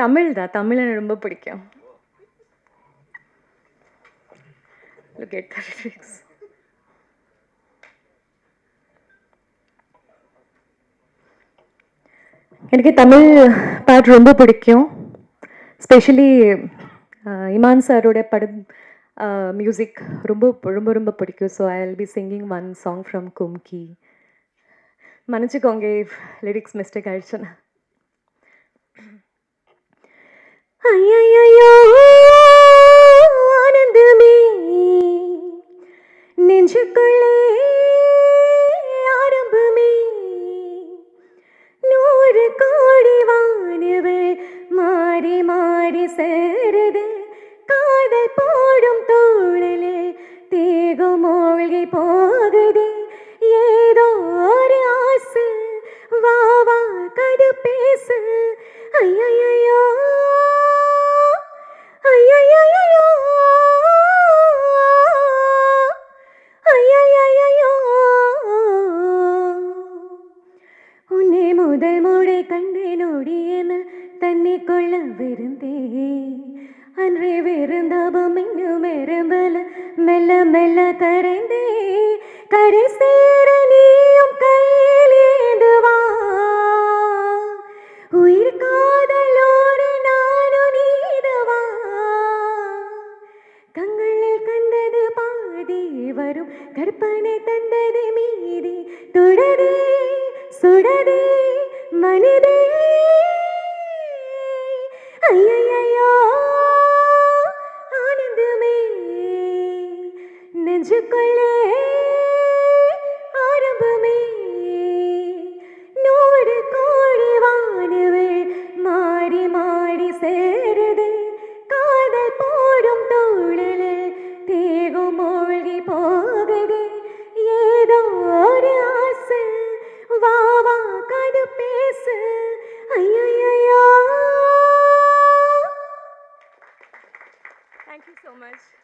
தமிழ் தான். தமிழ் எனக்கு ரொம்ப பிடிக்கும். Look at the lyrics. எனக்கு தமிழ் பாட்டு ரொம்ப பிடிக்கும். ஸ்பெஷலி இமான் சாரோட படம் மியூசிக் ரொம்ப ரொம்ப ரொம்ப பிடிக்கும். So I will be singing one song from Kumki. மன்னிச்சுக்கோங்க லிரிக்ஸ் மிஸ்டேக் ஆயிடுச்சுன்னா. ஐயையோ ஆனந்தமே நெஞ்சுக்குள்ளே ஆரம்பமே 100 கோடி வானவில் மாறி மாறி சேருது காதல் போடும் தோழலே தேகம் மூழ்கி போகுது ஏதோ ஒரு ஆசை வா வா கது பேசு ஐயையோ ஐயையோ ஐயையோ உன்னை முதல் முறை கண்டே நோடியென தன்னை கொள்ள விருந்தே அன்றே விருந்தாபம் இன்னும் மெல்ல மெல்ல கரைந்தே கரை சேர நீயும் கை